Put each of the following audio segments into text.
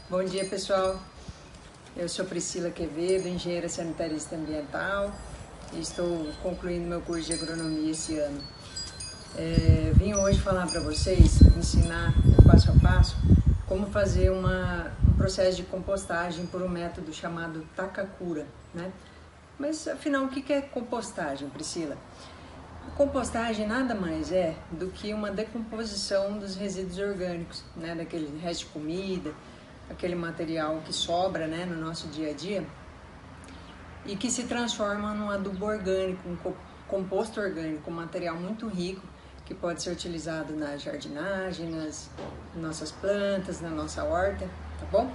Bom dia, pessoal. Eu sou Priscila Quevedo, engenheira sanitarista ambiental e estou concluindo meu curso de agronomia esse ano. Vim hoje falar para vocês, ensinar o passo a passo, como fazer um processo de compostagem por um método chamado Takakura, né? Mas afinal, o que é compostagem, Priscila? A compostagem nada mais é do que uma decomposição dos resíduos orgânicos, né? Daquele resto de comida, aquele material que sobra, né, no nosso dia a dia e que se transforma num adubo orgânico, um composto orgânico, um material muito rico que pode ser utilizado na jardinagem, nas nossas plantas, na nossa horta, tá bom?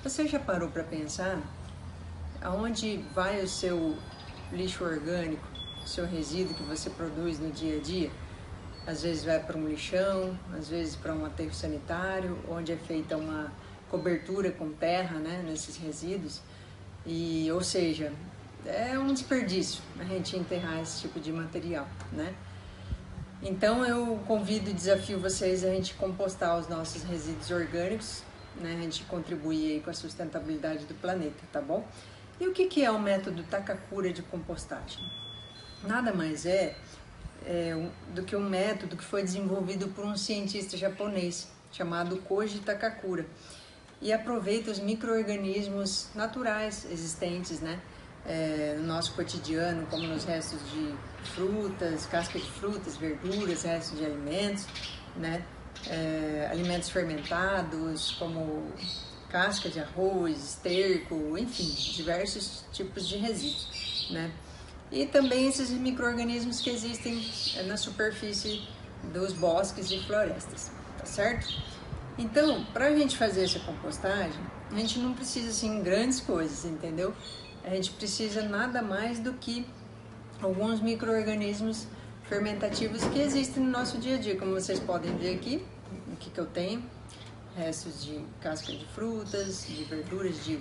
Você já parou para pensar aonde vai o seu lixo orgânico, o seu resíduo que você produz no dia a dia? Às vezes vai para um lixão, às vezes para um aterro sanitário, onde é feita uma cobertura com terra, né, nesses resíduos, ou seja, é um desperdício a gente enterrar esse tipo de material, né? Então eu convido e desafio vocês a gente compostar os nossos resíduos orgânicos, né, a gente contribuir aí com a sustentabilidade do planeta, tá bom? E o que é o método Takakura de compostagem? Nada mais do que um método que foi desenvolvido por um cientista japonês chamado Koji Takakura e aproveita os micro-organismos naturais existentes, né, no nosso cotidiano, como nos restos de frutas, casca de frutas, verduras, restos de alimentos, né, alimentos fermentados, como casca de arroz, esterco, enfim, diversos tipos de resíduos, né. E também esses micro-organismos que existem na superfície dos bosques e florestas, tá certo? Então, para a gente fazer essa compostagem, a gente não precisa, assim, grandes coisas, entendeu? A gente precisa nada mais do que alguns micro-organismos fermentativos que existem no nosso dia a dia, como vocês podem ver aqui, o que eu tenho, restos de casca de frutas, de verduras, de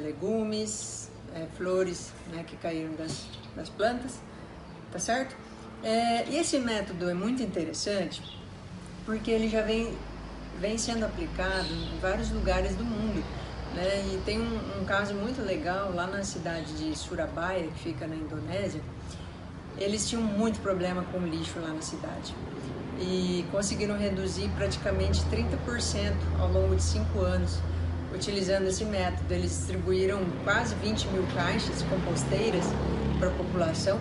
legumes, flores, né, que caíram das plantas, tá certo? E esse método é muito interessante porque ele já vem sendo aplicado em vários lugares do mundo, né? E tem um caso muito legal lá na cidade de Surabaya, que fica na Indonésia. Eles tinham muito problema com lixo lá na cidade e conseguiram reduzir praticamente 30% ao longo de 5 anos utilizando esse método. Eles distribuíram quase 20 mil caixas composteiras para a população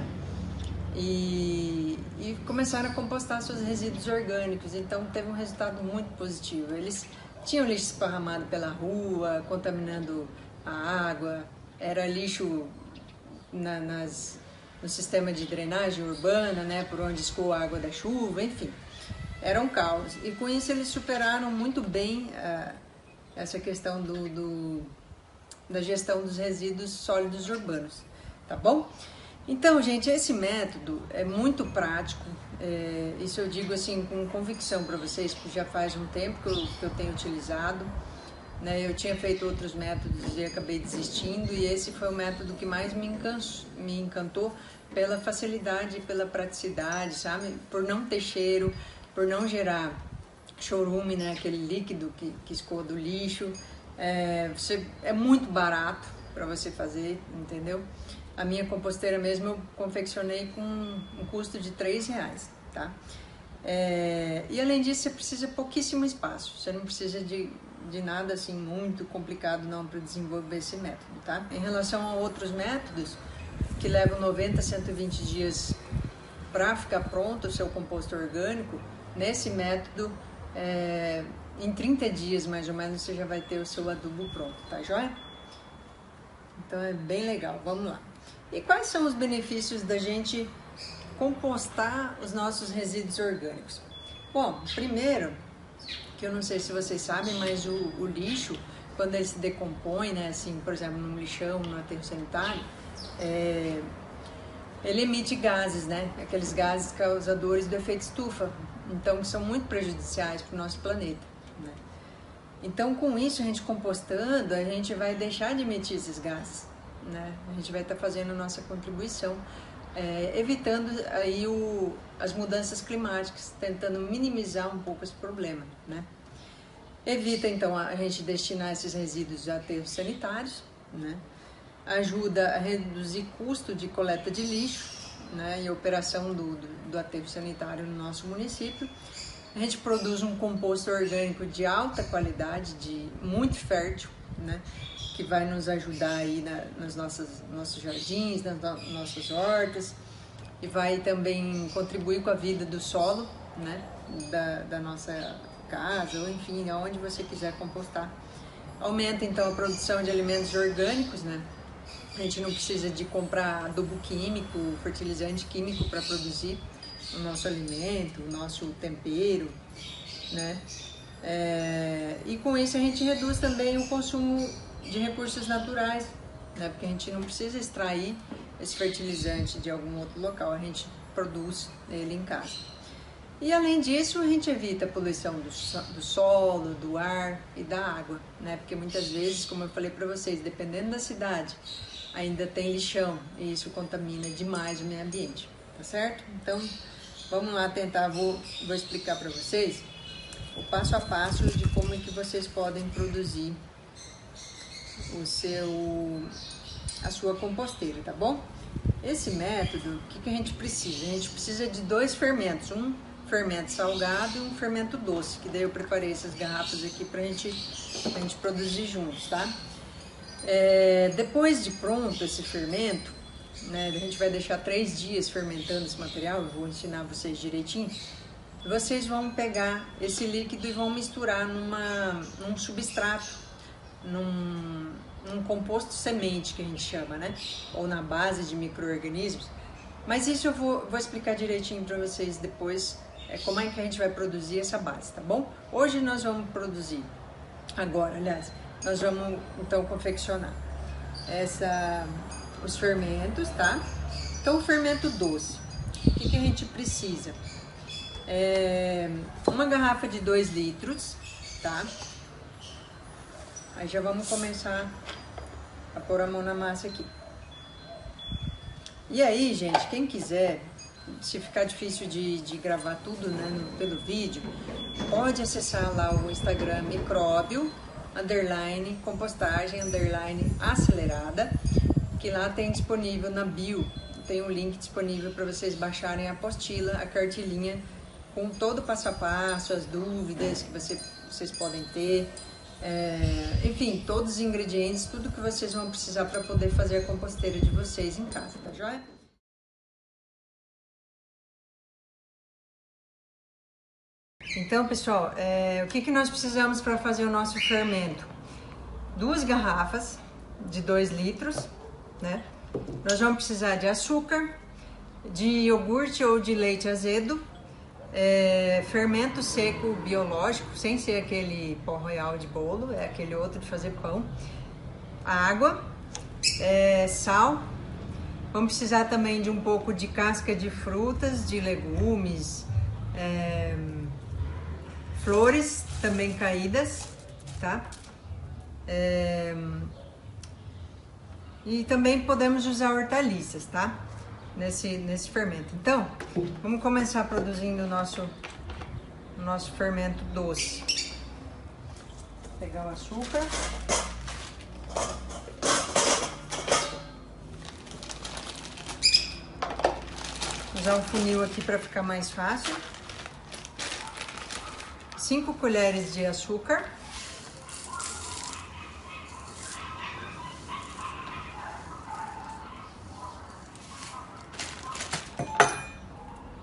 e começaram a compostar seus resíduos orgânicos. Então teve um resultado muito positivo. Eles tinham lixo esparramado pela rua, contaminando a água, era lixo no sistema de drenagem urbana, né, por onde escoa a água da chuva, enfim, era um caos. E com isso eles superaram muito bem essa questão da gestão dos resíduos sólidos urbanos, tá bom? Então, gente, esse método é muito prático, isso eu digo assim com convicção para vocês, porque já faz um tempo que eu tenho utilizado, né? Eu tinha feito outros métodos e acabei desistindo, e esse foi o método que mais me encantou pela facilidade e pela praticidade, sabe? Por não ter cheiro, por não gerar chorume, né? Aquele líquido que escoa do lixo, é muito barato para você fazer, entendeu? A minha composteira mesmo eu confeccionei com um custo de R$3, tá? E além disso você precisa de pouquíssimo espaço, você não precisa de nada assim muito complicado não para desenvolver esse método, tá? Em relação a outros métodos que levam 90 a 120 dias para ficar pronto o seu composto orgânico, nesse método em 30 dias mais ou menos você já vai ter o seu adubo pronto, tá joia? Então é bem legal, vamos lá. E quais são os benefícios da gente compostar os nossos resíduos orgânicos? Bom, primeiro, que eu não sei se vocês sabem, mas o lixo, quando ele se decompõe, né, assim, por exemplo, num lixão, num aterro sanitário, ele emite gases, né, aqueles gases causadores do efeito estufa, então que são muito prejudiciais para o nosso planeta, né? Então, com isso, a gente compostando, a gente vai deixar de emitir esses gases, né? A gente vai estar fazendo a nossa contribuição, evitando aí as mudanças climáticas, tentando minimizar um pouco esse problema, né? Evita, então, a gente destinar esses resíduos a aterros sanitários, né? Ajuda a reduzir custo de coleta de lixo, né? E operação do aterro sanitário no nosso município. A gente produz um composto orgânico de alta qualidade, muito fértil, né? Que vai nos ajudar aí nas nossos jardins, nas nossas hortas, e vai também contribuir com a vida do solo, né? Da nossa casa, ou enfim, aonde você quiser compostar. Aumenta então a produção de alimentos orgânicos, né? A gente não precisa de comprar adubo químico, fertilizante químico para produzir o nosso alimento, o nosso tempero, né? E com isso a gente reduz também o consumo de recursos naturais, né? Porque a gente não precisa extrair esse fertilizante de algum outro local, a gente produz ele em casa. E além disso, a gente evita a poluição do solo, do ar e da água, né? Porque muitas vezes, como eu falei para vocês, dependendo da cidade, ainda tem lixão e isso contamina demais o meio ambiente, tá certo? Então, vamos lá tentar, vou explicar para vocês o passo a passo de como é que vocês podem produzir a sua composteira, tá bom? Esse método, o que a gente precisa? A gente precisa de 2 fermentos, um fermento salgado e um fermento doce, que daí eu preparei essas garrafas aqui pra gente produzir juntos, tá? Depois de pronto esse fermento, né, a gente vai deixar 3 dias fermentando esse material, eu vou ensinar vocês direitinho. Vocês vão pegar esse líquido e vão misturar num substrato, num composto semente que a gente chama, né? Ou na base de micro-organismos. Mas isso eu vou explicar direitinho para vocês depois, como é que a gente vai produzir essa base, tá bom? Hoje nós vamos produzir, nós vamos então confeccionar os fermentos, tá? Então o fermento doce, o que a gente precisa? Uma garrafa de 2 litros, tá? Aí já vamos começar a pôr a mão na massa aqui. E aí, gente, quem quiser, se ficar difícil de gravar tudo, né, pelo vídeo, pode acessar lá o Instagram micróbio, _compostagem, _acelerada, que lá tem disponível na bio, tem um link disponível para vocês baixarem a apostila, a cartilinha, com todo o passo a passo, as dúvidas que vocês podem ter, enfim, todos os ingredientes, tudo que vocês vão precisar para poder fazer a composteira de vocês em casa, tá joia? Então, pessoal, o que nós precisamos para fazer o nosso fermento? 2 garrafas de 2 litros, né? Nós vamos precisar de açúcar, de iogurte ou de leite azedo, fermento seco biológico, sem ser aquele pó royal de bolo, é aquele outro de fazer pão, água, sal. Vamos precisar também de um pouco de casca de frutas, de legumes, flores também caídas, tá? E também podemos usar hortaliças, tá? Nesse fermento. Então, vamos começar produzindo o nosso fermento doce. Vou pegar o açúcar. Usar um funil aqui para ficar mais fácil. 5 colheres de açúcar.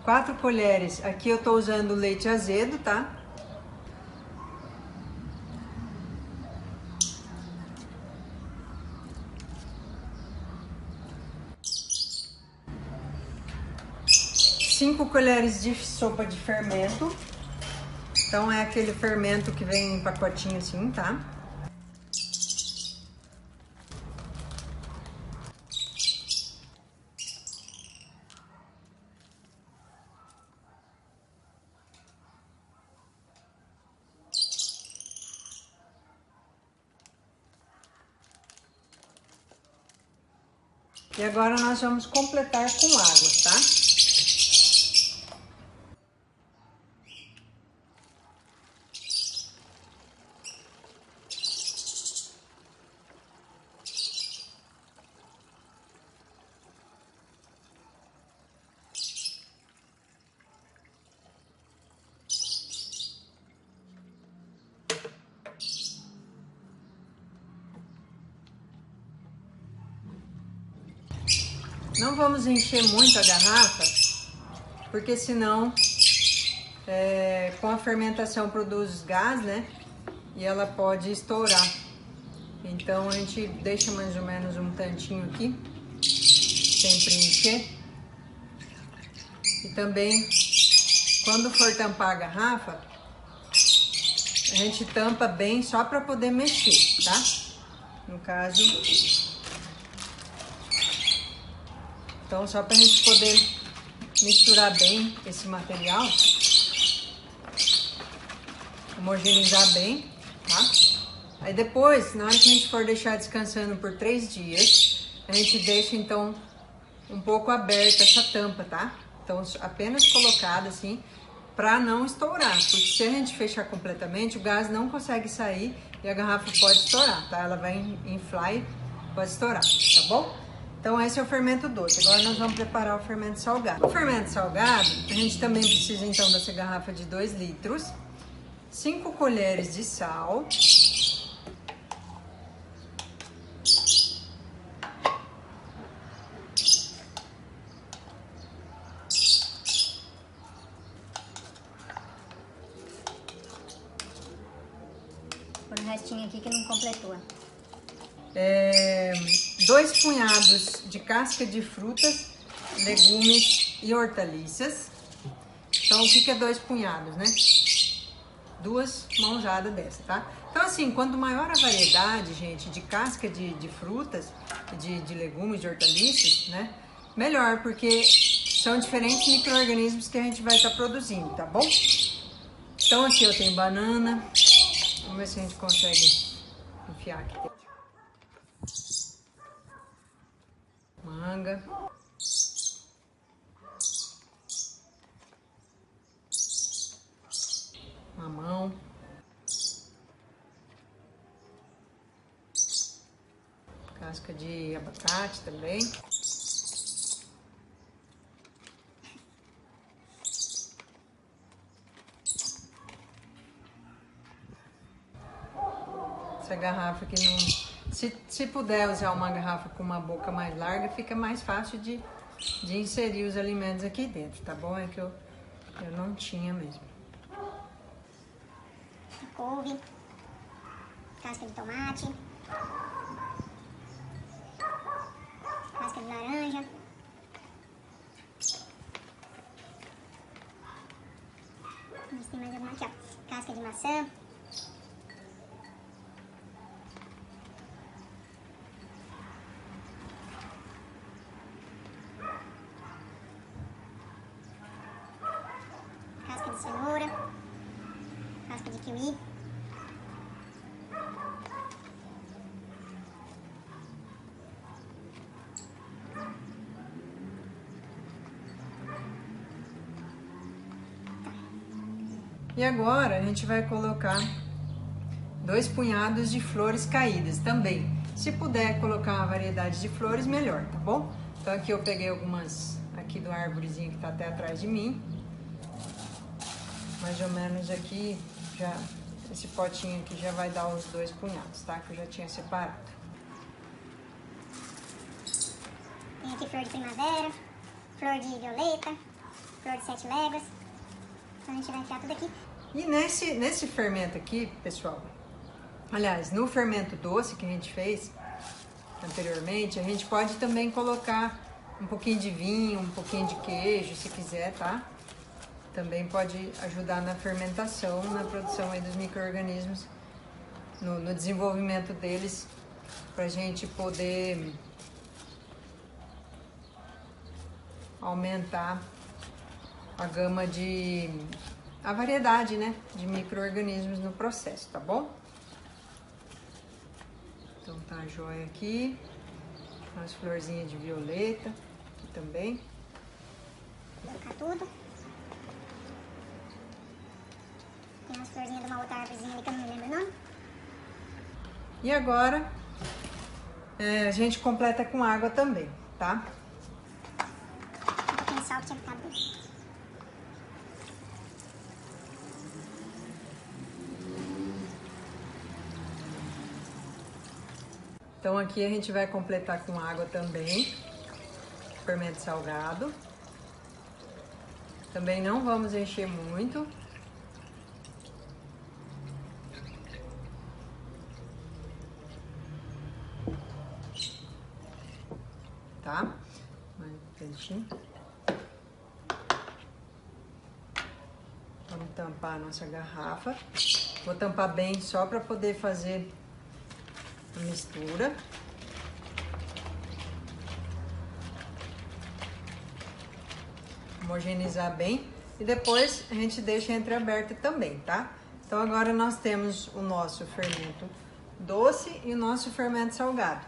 4 colheres, aqui eu tô usando leite azedo, tá? Cinco colheres de sopa de fermento. Então é aquele fermento que vem em pacotinho assim, tá? E agora nós vamos completar com água, tá? Não vamos encher muito a garrafa, porque senão com a fermentação produz gás, né? E ela pode estourar. Então a gente deixa mais ou menos um tantinho aqui, sem preencher. E também, quando for tampar a garrafa, a gente tampa bem só para poder mexer, tá? No caso, então só para a gente poder misturar bem esse material, homogeneizar bem, tá? Aí depois, na hora que a gente for deixar descansando por 3 dias, a gente deixa então um pouco aberta essa tampa, tá? Então apenas colocada assim, para não estourar, porque se a gente fechar completamente, o gás não consegue sair e a garrafa pode estourar, tá? Ela vai inflar e pode estourar, tá bom? Então esse é o fermento doce. Agora nós vamos preparar o fermento salgado. O fermento salgado, a gente também precisa então dessa garrafa de 2 litros, 5 colheres de sal, Por um restinho aqui que não completou. 2 punhados de casca de frutas, legumes e hortaliças. Então, o que é 2 punhados, né? 2 mãojadas dessa, tá? Então, assim, quanto maior a variedade, gente, de casca de frutas, de legumes, de hortaliças, né? Melhor, porque são diferentes micro-organismos que a gente vai estar produzindo, tá bom? Então, aqui eu tenho banana. Vamos ver se a gente consegue enfiar aqui dentro. Manga. Mamão. Casca de abacate também. Essa garrafa que não... Se puder usar uma garrafa com uma boca mais larga, fica mais fácil de inserir os alimentos aqui dentro, tá bom? É que eu não tinha mesmo. Couve, casca de tomate, casca de laranja, mas tem mais alguma aqui, ó, casca de maçã, casca de cenoura, casca de kiwi. E agora a gente vai colocar 2 punhados de flores caídas também. Se puder colocar uma variedade de flores, melhor, tá bom? Então aqui eu peguei algumas aqui do árvorezinho que tá até atrás de mim. Mais ou menos aqui, já esse potinho aqui já vai dar os 2 punhados, tá? Que eu já tinha separado. Tem aqui flor de primavera, flor de violeta, flor de 7 léguas. Então a gente vai enfiar tudo aqui. E nesse fermento aqui, pessoal, aliás, no fermento doce que a gente fez anteriormente, a gente pode também colocar um pouquinho de vinho, um pouquinho de queijo, se quiser, tá? Também pode ajudar na fermentação, na produção aí dos micro-organismos, no desenvolvimento deles, pra gente poder aumentar a gama a variedade, né, de micro-organismos no processo, tá bom? Então tá a joia aqui, umas florzinhas de violeta aqui também. Vou colocar tudo. Tem umas florzinhas de uma outra árvorezinha ali que eu não me lembro o nome. E agora a gente completa com água também, tá? Um pouquinho de sal que tinha ficado dentro. Então aqui a gente vai completar com água também. fermento salgado. Também não vamos encher muito. Tá? Mais um pedacinho. Vamos tampar a nossa garrafa. Vou tampar bem só para poder fazer a mistura. Homogeneizar bem e depois a gente deixa entreaberta também, tá? Então agora nós temos o nosso fermento doce e o nosso fermento salgado.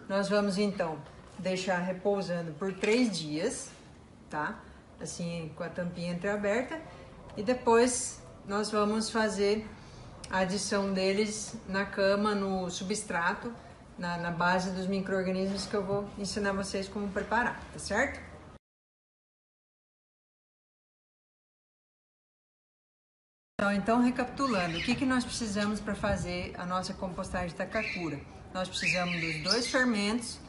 Nós vamos então deixar repousando por 3 dias, tá? Assim, com a tampinha entreaberta. E depois nós vamos fazer a adição deles na cama, no substrato, na base dos micro-organismos que eu vou ensinar vocês como preparar, tá certo? Então, recapitulando, o que nós precisamos para fazer a nossa compostagem de Takakura? Nós precisamos dos 2 fermentos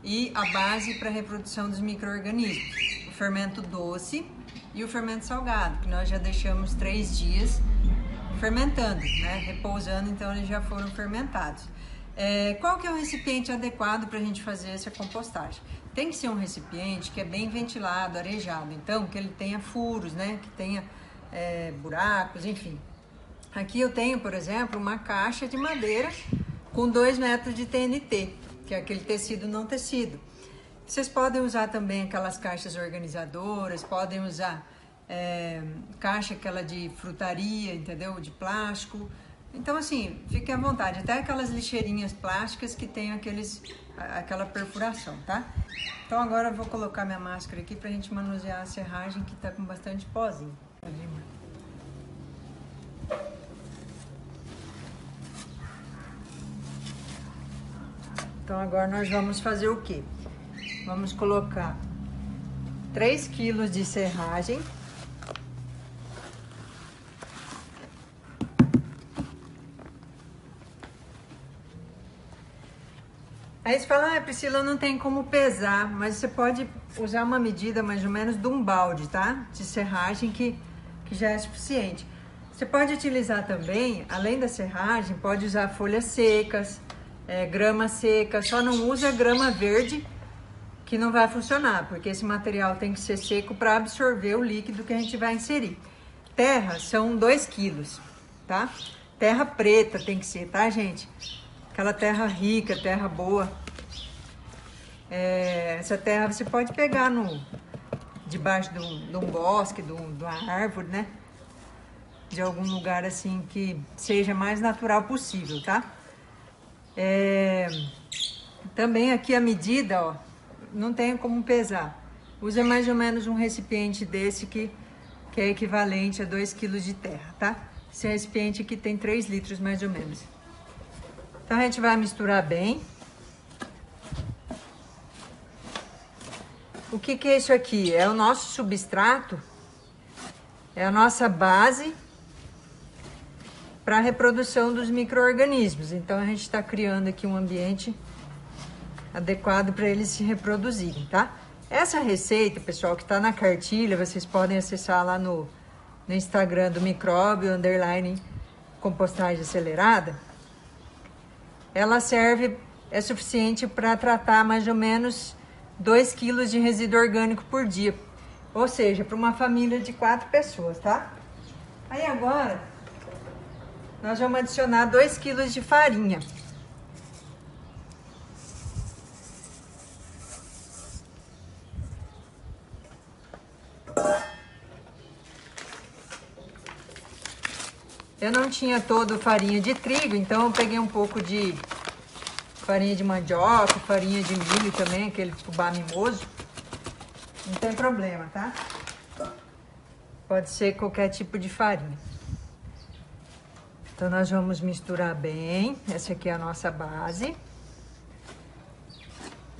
e a base para a reprodução dos micro-organismos. O fermento doce e o fermento salgado, que nós já deixamos 3 dias fermentando, né? Repousando, então eles já foram fermentados. Qual que é o recipiente adequado para a gente fazer essa compostagem? Tem que ser um recipiente que é bem ventilado, arejado, então que ele tenha furos, né? Que tenha buracos, enfim. Aqui eu tenho, por exemplo, uma caixa de madeira com 2 metros de TNT, que é aquele tecido não tecido. Vocês podem usar também aquelas caixas organizadoras, podem usar caixa aquela de frutaria, entendeu? De plástico. Então assim, fiquem à vontade, até aquelas lixeirinhas plásticas que tem aquela perfuração, tá? Então agora eu vou colocar minha máscara aqui pra gente manusear a serragem que tá com bastante pozinho. Então agora nós vamos fazer o quê? Vamos colocar 3 quilos de serragem. Aí você fala, Priscila, não tem como pesar, mas você pode usar uma medida mais ou menos de um balde, tá? De serragem que já é suficiente. Você pode utilizar também, além da serragem, pode usar folhas secas, grama seca, só não usa grama verde, que não vai funcionar, porque esse material tem que ser seco para absorver o líquido que a gente vai inserir. Terra são 2 quilos, tá? Terra preta tem que ser, tá, gente? Aquela terra rica, terra boa. Essa terra você pode pegar debaixo de um bosque, de uma árvore, né? De algum lugar assim que seja mais natural possível, tá? Também aqui a medida, ó, não tem como pesar. Usa mais ou menos um recipiente desse que é equivalente a 2 kg de terra, tá? Esse recipiente aqui tem 3 litros mais ou menos. Então a gente vai misturar bem. O que é isso aqui? É o nosso substrato, é a nossa base para a reprodução dos micro-organismos. Então a gente está criando aqui um ambiente adequado para eles se reproduzirem, tá? Essa receita, pessoal, que está na cartilha, vocês podem acessar lá no Instagram do Micróbio _compostagem acelerada. Ela é suficiente para tratar mais ou menos 2 quilos de resíduo orgânico por dia. Ou seja, para uma família de 4 pessoas, tá? Aí agora, nós vamos adicionar 2 quilos de farinha. Eu não tinha todo farinha de trigo, então eu peguei um pouco de farinha de mandioca, farinha de milho também, aquele fubá mimoso. Não tem problema, tá? Pode ser qualquer tipo de farinha. Então nós vamos misturar bem. Essa aqui é a nossa base.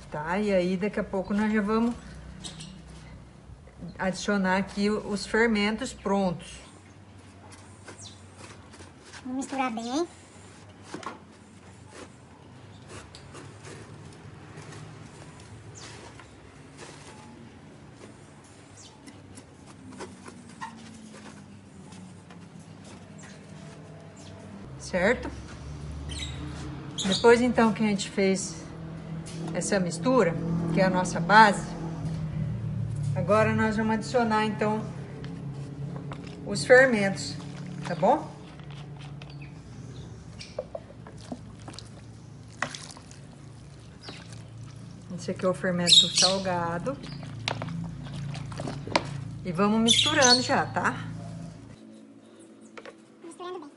Tá? E aí daqui a pouco nós já vamos adicionar aqui os fermentos prontos. Vou misturar bem. certo? Depois então que a gente fez essa mistura, que é a nossa base, agora nós vamos adicionar então os fermentos, tá bom? Esse aqui é o fermento salgado. E vamos misturando já, tá? Misturando bem.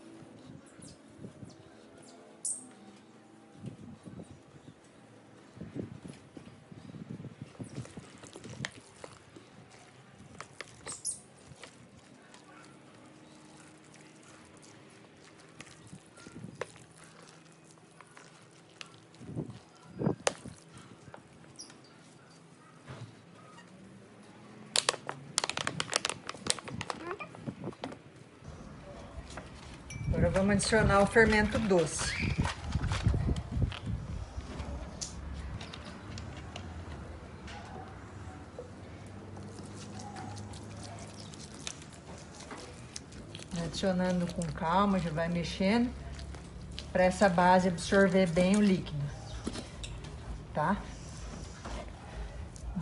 Agora vamos adicionar o fermento doce. Adicionando com calma, já vai mexendo para essa base absorver bem o líquido, tá?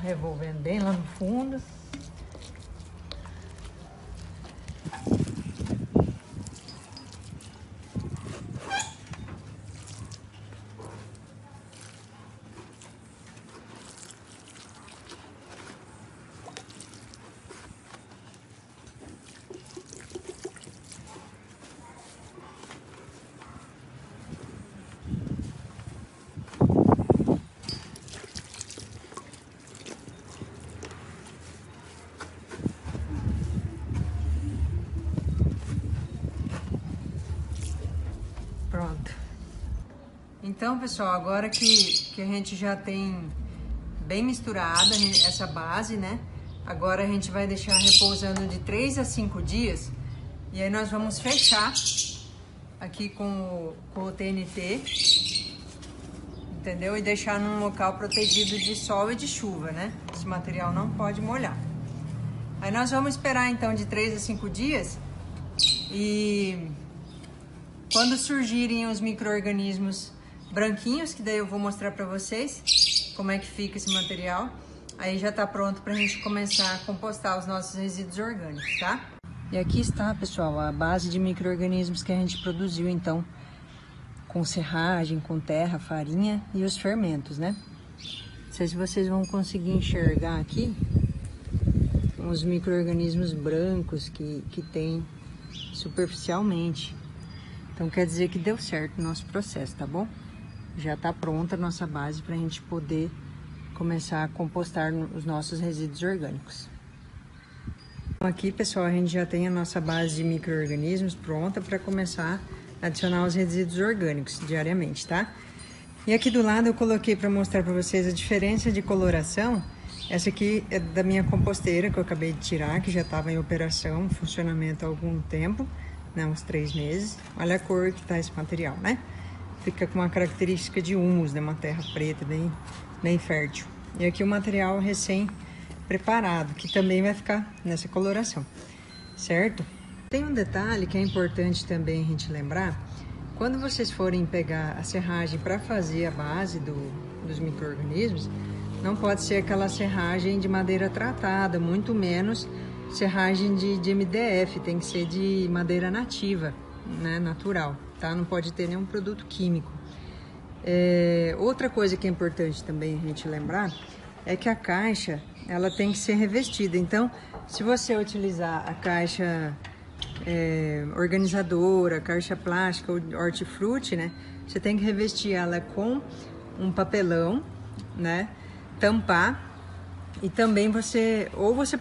Revolvendo bem lá no fundo. Pronto. Então, pessoal, agora que a gente já tem bem misturada essa base, né? Agora a gente vai deixar repousando de 3 a 5 dias. E aí nós vamos fechar aqui com o TNT, entendeu? E deixar num local protegido de sol e de chuva, né? Esse material não pode molhar. Aí nós vamos esperar então de 3 a 5 dias e quando surgirem os micro-organismos branquinhos, que daí eu vou mostrar para vocês como é que fica esse material, aí já tá pronto pra gente começar a compostar os nossos resíduos orgânicos, tá? E aqui está, pessoal, a base de micro-organismos que a gente produziu então com serragem, com terra, farinha e os fermentos, né? Não sei se vocês vão conseguir enxergar aqui os micro-organismos brancos que tem superficialmente. Então quer dizer que deu certo o nosso processo, tá bom? Já tá pronta a nossa base para a gente poder começar a compostar os nossos resíduos orgânicos. Então, aqui, pessoal, a gente já tem a nossa base de micro-organismos pronta para começar a adicionar os resíduos orgânicos diariamente, tá? E aqui do lado eu coloquei para mostrar para vocês a diferença de coloração. Essa aqui é da minha composteira que eu acabei de tirar, que já estava em operação, funcionamento há algum tempo, né, uns 3 meses. Olha a cor que tá esse material, né? Fica com uma característica de humus, né? Uma terra preta, bem fértil. E aqui o material recém preparado, que também vai ficar nessa coloração, certo? Tem um detalhe que é importante também a gente lembrar. Quando vocês forem pegar a serragem para fazer a base dos micro-organismos, não pode ser aquela serragem de madeira tratada, muito menos serragem de MDF, tem que ser de madeira nativa, né, natural, tá? Não pode ter nenhum produto químico. Outra coisa que é importante também a gente lembrar é que a caixa, ela tem que ser revestida. Então, se você utilizar a caixa organizadora, caixa plástica ou hortifruti, né, você tem que revestir ela com um papelão, né, tampar. E também você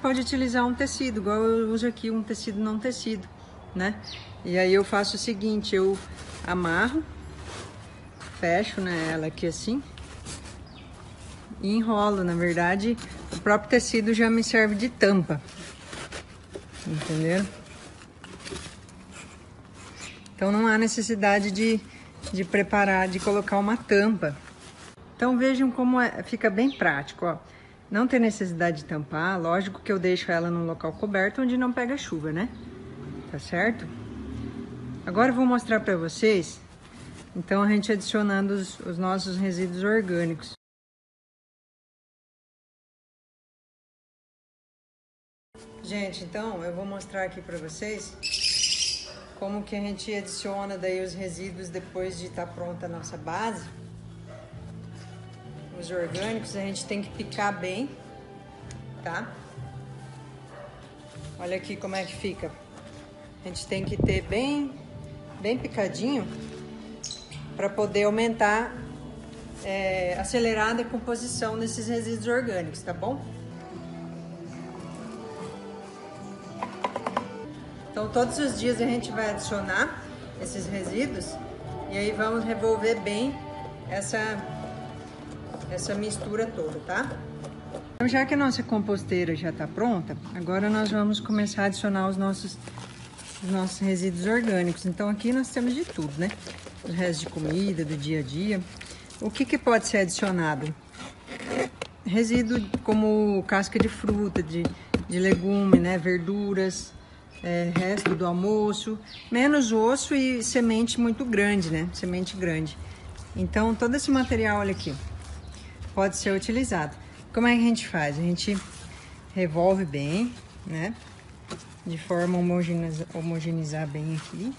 pode utilizar um tecido, igual eu uso aqui, um tecido não tecido, né? E aí eu faço o seguinte, eu amarro, fecho, né, ela aqui assim e enrolo. Na verdade, o próprio tecido já me serve de tampa, entenderam? Então não há necessidade de preparar, de colocar uma tampa. Então vejam como fica bem prático, ó. Não tem necessidade de tampar, lógico que eu deixo ela num local coberto onde não pega chuva, né? Tá certo? Agora eu vou mostrar para vocês, então, a gente adicionando os nossos resíduos orgânicos. Gente, então eu vou mostrar aqui para vocês como que a gente adiciona daí os resíduos depois de estar pronta a nossa base. Os orgânicos a gente tem que picar bem, tá? Olha aqui como é que fica. A gente tem que ter bem picadinho para poder aumentar, acelerar a decomposição desses resíduos orgânicos, tá bom? Então, todos os dias a gente vai adicionar esses resíduos e aí vamos revolver bem essa mistura toda, tá? Então, já que a nossa composteira já está pronta, agora nós vamos começar a adicionar os nossos resíduos orgânicos. Então, aqui nós temos de tudo, né? Os restos de comida, do dia a dia. O que pode ser adicionado? Resíduo como casca de fruta, de legume, né? Verduras. Resto do almoço, menos osso e semente muito grande, né? Semente grande. Então, todo esse material, olha aqui, pode ser utilizado. Como é que a gente faz? A gente revolve bem, né? De forma a homogeneizar bem aqui.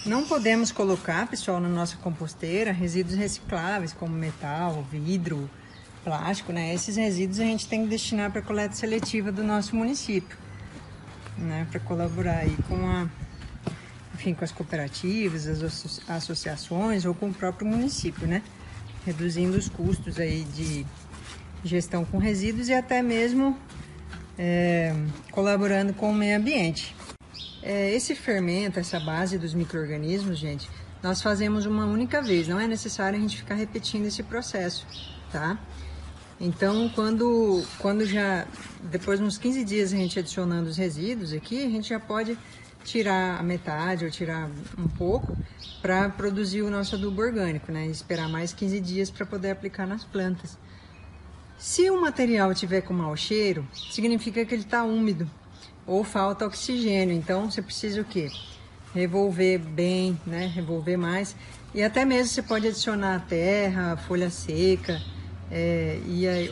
Não podemos colocar, pessoal, na nossa composteira, resíduos recicláveis, como metal, vidro, plástico, né? Esses resíduos a gente tem que destinar para coleta seletiva do nosso município, né? Para colaborar aí com com as cooperativas, as associações ou com o próprio município, né? Reduzindo os custos aí de gestão com resíduos e até mesmo colaborando com o meio ambiente. Esse fermento, essa base dos micro-organismos, gente, nós fazemos uma única vez, não é necessário a gente ficar repetindo esse processo, tá? Então, quando já, depois de uns 15 dias a gente adicionando os resíduos aqui, a gente já pode tirar a metade ou tirar um pouco para produzir o nosso adubo orgânico, né? E esperar mais 15 dias para poder aplicar nas plantas. Se o material tiver com mau cheiro, significa que ele está úmido ou falta oxigênio. Então, você precisa o quê? Revolver bem, né? Revolver mais. E até mesmo você pode adicionar terra, folha seca,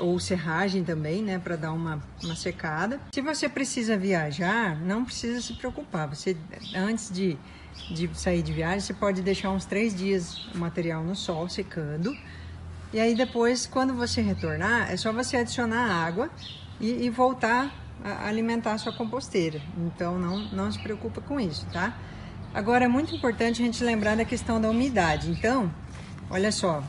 ou serragem também, né, para dar uma secada. Se você precisa viajar, não precisa se preocupar. Você, antes de sair de viagem, você pode deixar uns 3 dias o material no sol, secando. E aí depois, quando você retornar, é só você adicionar água e voltar a alimentar a sua composteira. Então, não se preocupa com isso, tá? Agora, é muito importante a gente lembrar da questão da umidade. Então, olha só.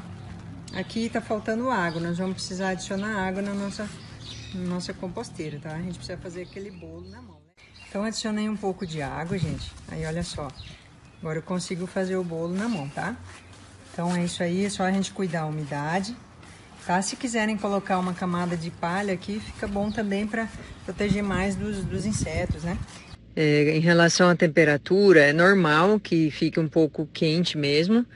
Aqui tá faltando água, nós vamos precisar adicionar água na nossa composteira, tá? A gente precisa fazer aquele bolo na mão, né? Então, adicionei um pouco de água, gente. Aí, olha só. Agora eu consigo fazer o bolo na mão, tá? Então, é isso aí, é só a gente cuidar da umidade, tá? Se quiserem colocar uma camada de palha aqui, fica bom também para proteger mais dos insetos, né? Em relação à temperatura, é normal que fique um pouco quente mesmo,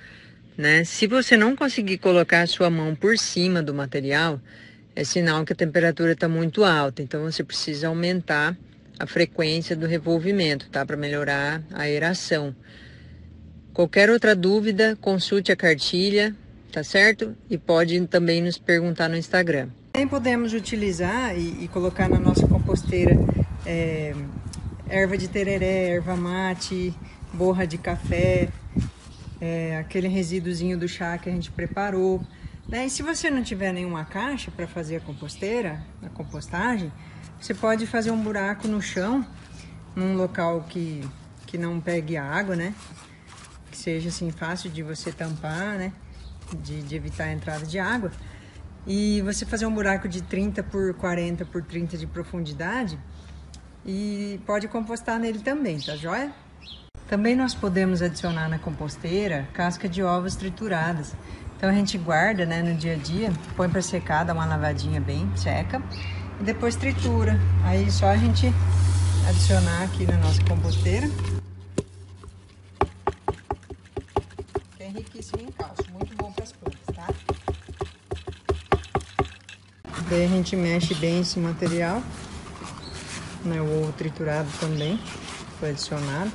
né? Se você não conseguir colocar a sua mão por cima do material, é sinal que a temperatura está muito alta. Então, você precisa aumentar a frequência do revolvimento, tá? Para melhorar a aeração. Qualquer outra dúvida, consulte a cartilha, tá certo? E pode também nos perguntar no Instagram. Também podemos utilizar e colocar na nossa composteira erva de tereré, erva mate, borra de café, aquele resíduozinho do chá que a gente preparou, né? E se você não tiver nenhuma caixa para fazer a composteira, a compostagem, você pode fazer um buraco no chão, num local que não pegue água, né? Que seja assim fácil de você tampar, né? De evitar a entrada de água. E você fazer um buraco de 30 por 40 por 30 de profundidade e pode compostar nele também, tá joia? Também nós podemos adicionar na composteira casca de ovos trituradas. Então a gente guarda, né, no dia a dia, põe para secar, dá uma lavadinha bem seca e depois tritura. Aí só a gente adicionar aqui na nossa composteira. Que é riquíssimo em cálcio, muito bom para as plantas, tá? Daí a gente mexe bem esse material. né? O ovo triturado também foi adicionado.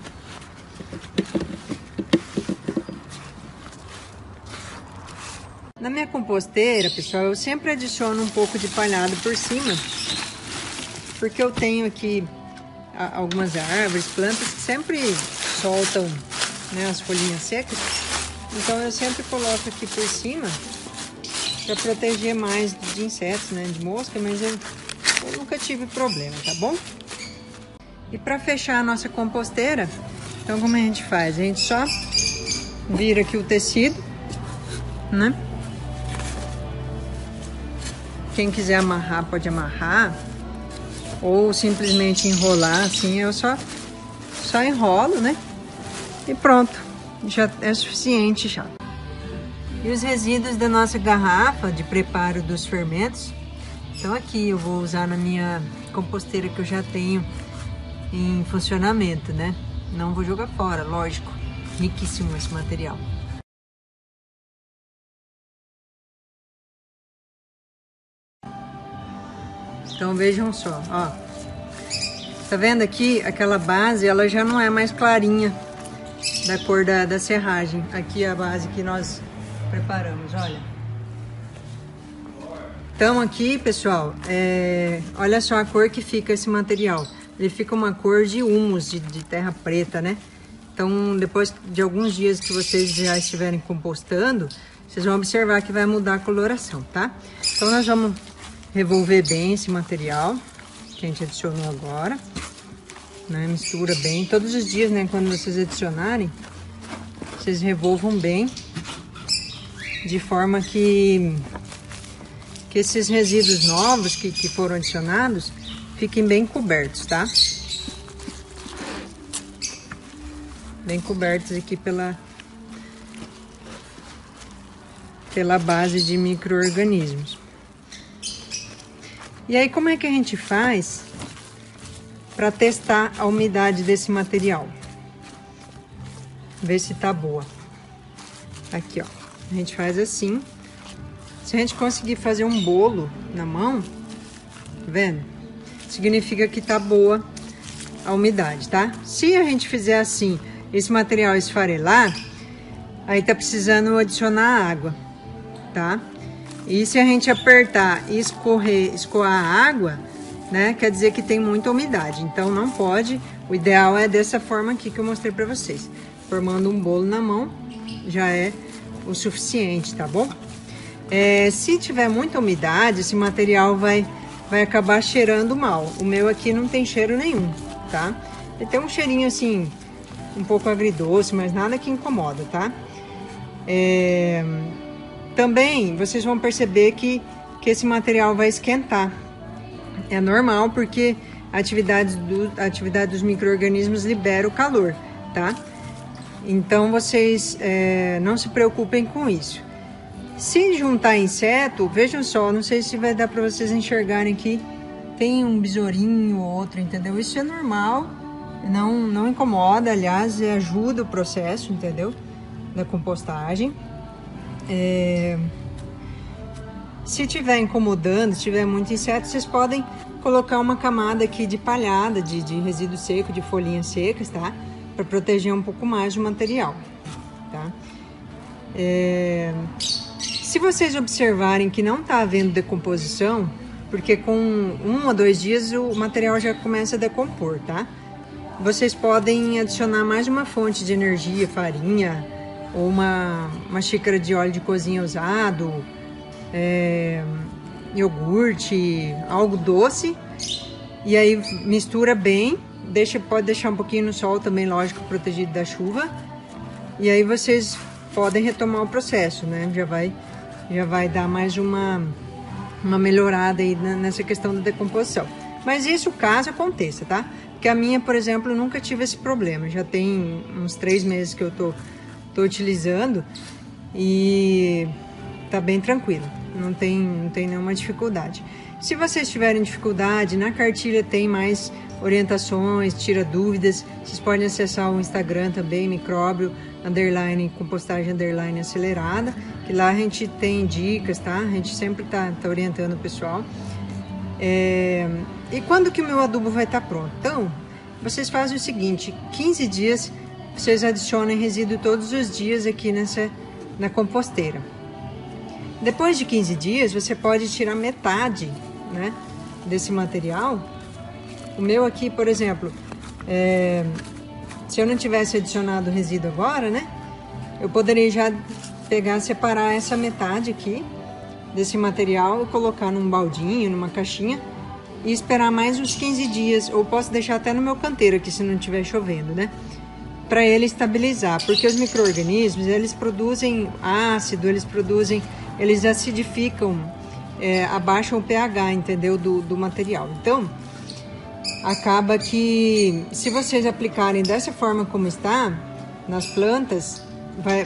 Na minha composteira, pessoal, eu sempre adiciono um pouco de palhada por cima, porque eu tenho aqui algumas árvores, plantas que sempre soltam, né, as folhinhas secas. Então eu sempre coloco aqui por cima para proteger mais de insetos, né, de mosca, mas eu nunca tive problema, tá bom? E para fechar a nossa composteira, então como a gente faz? A gente só vira aqui o tecido, né? Quem quiser amarrar pode amarrar, ou simplesmente enrolar assim. Eu só enrolo, né? E pronto, já é suficiente já. E os resíduos da nossa garrafa de preparo dos fermentos, então aqui eu vou usar na minha composteira que eu já tenho em funcionamento, né? Não vou jogar fora, lógico. Riquíssimo esse material. Então vejam só, ó. Tá vendo aqui? Aquela base, ela já não é mais clarinha da cor da serragem. Aqui é a base que nós preparamos, olha. Então aqui, pessoal, olha só a cor que fica esse material. Ele fica uma cor de humus, de terra preta, né? Então depois de alguns dias que vocês já estiverem compostando, vocês vão observar que vai mudar a coloração, tá? Então nós vamos revolver bem esse material que a gente adicionou agora, né? Mistura bem todos os dias, né? Quando vocês adicionarem, vocês revolvam bem, de forma que esses resíduos novos que foram adicionados fiquem bem cobertos, tá? Bem cobertos aqui pela base de micro-organismos. E aí, como é que a gente faz para testar a umidade desse material? Ver se tá boa. Aqui, ó. A gente faz assim. Se a gente conseguir fazer um bolo na mão, tá vendo? Significa que tá boa a umidade, tá? Se a gente fizer assim, esse material esfarelar, aí tá precisando adicionar água, tá? E se a gente apertar e escoar a água, né, quer dizer que tem muita umidade. Então não pode, o ideal é dessa forma aqui que eu mostrei pra vocês. Formando um bolo na mão, já é o suficiente, tá bom? Se tiver muita umidade, esse material vai acabar cheirando mal. O meu aqui não tem cheiro nenhum, tá? Ele tem um cheirinho assim, um pouco agridoce, mas nada que incomoda, tá? Também vocês vão perceber que esse material vai esquentar. É normal, porque a atividade dos micro-organismos libera o calor, tá? Então vocês não se preocupem com isso. Se juntar inseto, vejam só, não sei se vai dar para vocês enxergarem aqui, tem um besourinho ou outro, entendeu? Isso é normal, não incomoda, aliás, ajuda o processo, entendeu? Da compostagem. Se tiver incomodando, se tiver muito inseto, vocês podem colocar uma camada aqui de palhada, de resíduo seco, de folhinhas secas, tá? Para proteger um pouco mais o material, tá? Se vocês observarem que não tá havendo decomposição, porque com 1 ou 2 dias o material já começa a decompor, tá? Vocês podem adicionar mais uma fonte de energia, farinha, ou uma xícara de óleo de cozinha usado, iogurte, algo doce, e aí mistura bem, pode deixar um pouquinho no sol também, lógico, protegido da chuva, e aí vocês podem retomar o processo, né? Já vai dar mais uma melhorada aí nessa questão da decomposição. Mas isso caso aconteça, tá? Porque a minha, por exemplo, nunca tive esse problema, já tem uns 3 meses que eu tô utilizando e tá bem tranquilo, não tem nenhuma dificuldade. Se vocês tiverem dificuldade, na cartilha tem mais orientações, tira dúvidas, vocês podem acessar o Instagram também, micróbio, compostagem acelerada, que lá a gente tem dicas, tá? A gente sempre tá orientando o pessoal. E quando que o meu adubo vai estar pronto? Então, vocês fazem o seguinte, 15 dias, vocês adicionam resíduo todos os dias aqui na composteira. Depois de 15 dias, você pode tirar metade, né, desse material. O meu aqui, por exemplo, se eu não tivesse adicionado resíduo agora, né, eu poderia já pegar, separar essa metade aqui desse material e colocar num baldinho, numa caixinha e esperar mais uns 15 dias, ou posso deixar até no meu canteiro aqui se não estiver chovendo, né? Para ele estabilizar, porque os micro-organismos, eles produzem ácido, eles acidificam, abaixam o pH, entendeu? Do material. Então, acaba que se vocês aplicarem dessa forma como está, nas plantas,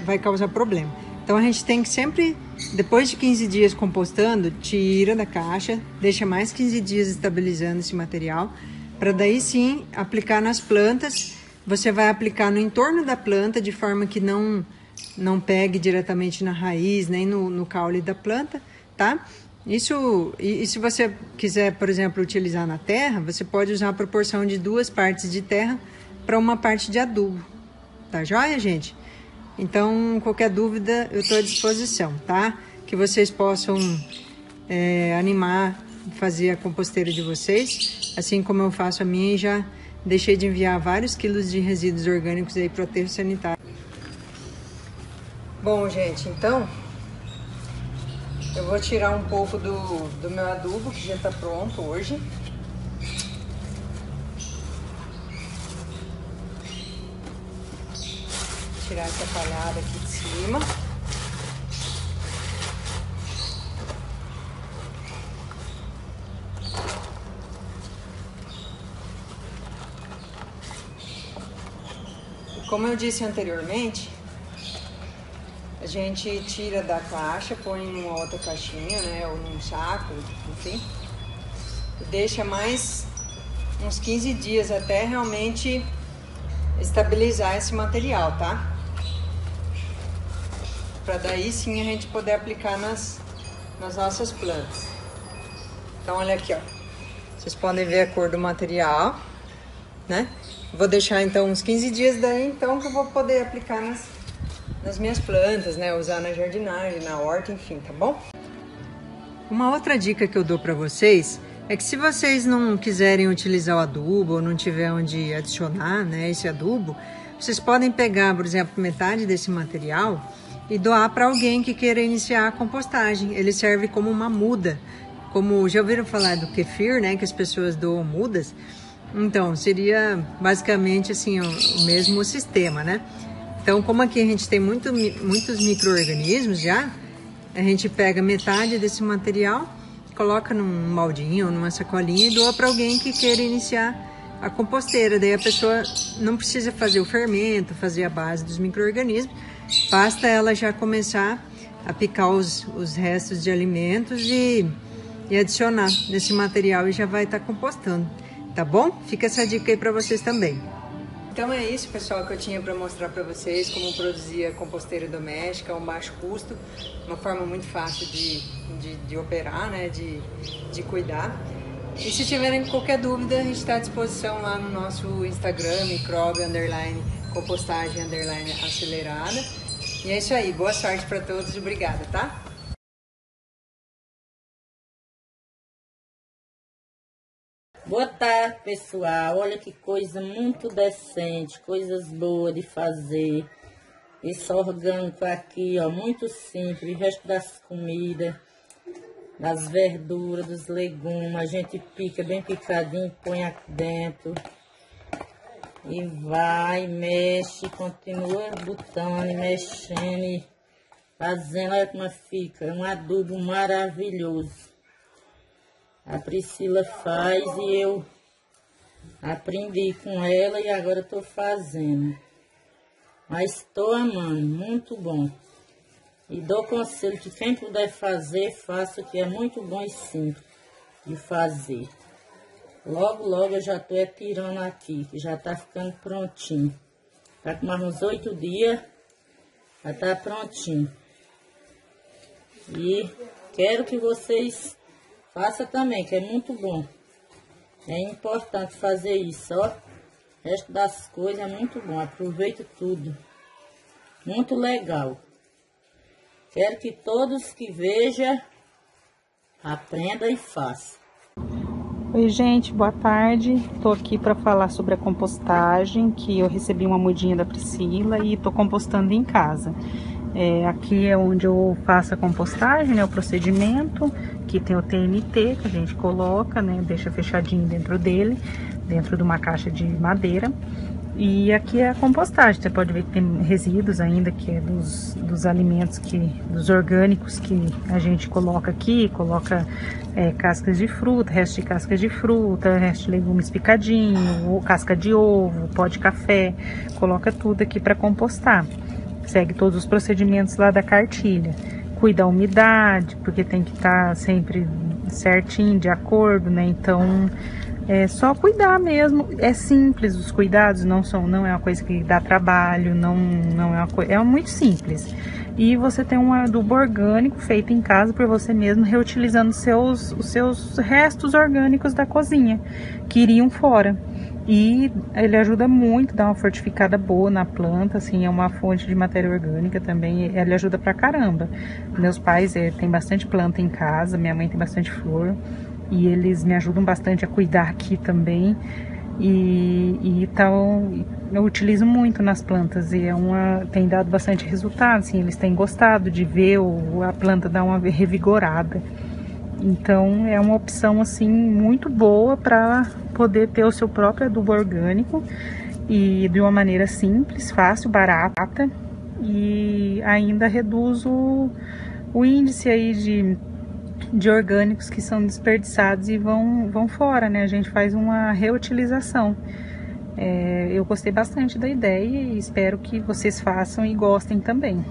vai causar problema. Então a gente tem que sempre, depois de 15 dias compostando, tira da caixa, deixa mais 15 dias estabilizando esse material, para daí sim aplicar nas plantas. Você vai aplicar no entorno da planta, de forma que não pegue diretamente na raiz, nem no caule da planta, tá? Isso, e se você quiser, por exemplo, utilizar na terra, você pode usar a proporção de 2 partes de terra para 1 parte de adubo. Tá joia, gente? Então, qualquer dúvida, eu estou à disposição, tá? Que vocês possam animar, fazer a composteira de vocês, assim como eu faço a minha, e já deixei de enviar vários quilos de resíduos orgânicos aí para o aterro sanitário. Bom, gente, então, eu vou tirar um pouco do meu adubo, que já está pronto hoje. Tirar essa palhada aqui de cima. E como eu disse anteriormente, a gente tira da caixa, põe em uma outra caixinha, né, ou num saco, enfim, e deixa mais uns 15 dias até realmente estabilizar esse material, tá? Para daí sim a gente poder aplicar nas nossas plantas. Então olha aqui, ó, vocês podem ver a cor do material, né? Vou deixar então uns 15 dias daí, então, que eu vou poder aplicar nas minhas plantas, né? Usar na jardinagem, na horta, enfim, tá bom? Uma outra dica que eu dou para vocês é que se vocês não quiserem utilizar o adubo ou não tiver onde adicionar, né, esse adubo, vocês podem pegar, por exemplo, metade desse material e doar para alguém que queira iniciar a compostagem. Ele serve como uma muda. Como já ouviram falar do kefir, né, que as pessoas doam mudas? Então, seria basicamente assim o mesmo sistema, né? Então, como aqui a gente tem muitos micro-organismos já, a gente pega metade desse material, coloca num baldinho ou numa sacolinha e doa para alguém que queira iniciar a composteira. Daí a pessoa não precisa fazer o fermento, fazer a base dos micro-organismos, basta ela já começar a picar os restos de alimentos e adicionar nesse material e já vai estar compostando, tá bom? Fica essa dica aí para vocês também. Então é isso, pessoal, que eu tinha para mostrar para vocês como produzir a composteira doméstica a um baixo custo, uma forma muito fácil de operar, né, de cuidar. E se tiverem qualquer dúvida, a gente está à disposição lá no nosso Instagram, microbe_compostagem_acelerada. E é isso aí, boa sorte para todos e obrigada, tá? Boa tarde, pessoal. Olha que coisa muito decente, coisas boas de fazer. Esse orgânico aqui, ó, muito simples. O resto das comidas, das verduras, dos legumes, a gente pica bem picadinho, põe aqui dentro. E vai, mexe, continua botando, mexendo, fazendo. Olha como fica, um adubo maravilhoso. A Priscila faz e eu aprendi com ela e agora estou fazendo. Mas estou amando, muito bom. E dou conselho que quem puder fazer, faça, que é muito bom e simples de fazer. Logo, logo eu já estou tirando aqui, que já está ficando prontinho. Tá com mais uns 8 dias, já está prontinho. E quero que vocês Faça também, que é muito bom. É importante fazer isso, ó. O resto das coisas é muito bom. Aproveite tudo. Muito legal. Quero que todos que vejam, aprenda e faça. Oi gente, boa tarde. Tô aqui para falar sobre a compostagem, que eu recebi uma mudinha da Priscila e tô compostando em casa. Aqui é onde eu faço a compostagem, né, o procedimento, que tem o TNT que a gente coloca, né, deixa fechadinho dentro dele, dentro de uma caixa de madeira. E aqui é a compostagem, você pode ver que tem resíduos ainda, que é dos alimentos, dos orgânicos que a gente coloca aqui, coloca cascas de fruta, resto de cascas de fruta, resto de legumes picadinho, casca de ovo, pó de café, coloca tudo aqui para compostar. Segue todos os procedimentos lá da cartilha. Cuida da umidade, porque tem que estar sempre certinho, de acordo, né? Então, é só cuidar mesmo. É simples os cuidados, não é uma coisa que dá trabalho, não é uma coisa, é muito simples. E você tem um adubo orgânico feito em casa por você mesmo, reutilizando os seus restos orgânicos da cozinha, que iriam fora. E ele ajuda muito, dá uma fortificada boa na planta, assim, é uma fonte de matéria orgânica também, ele ajuda pra caramba. Meus pais têm bastante planta em casa, minha mãe tem bastante flor, e eles me ajudam bastante a cuidar aqui também. Então, eu utilizo muito nas plantas e tem dado bastante resultado, assim, eles têm gostado de ver a planta dar uma revigorada. Então é uma opção assim muito boa para poder ter o seu próprio adubo orgânico e de uma maneira simples, fácil, barata, e ainda reduz o índice aí de orgânicos que são desperdiçados e vão fora, né? A gente faz uma reutilização. Eu gostei bastante da ideia e espero que vocês façam e gostem também.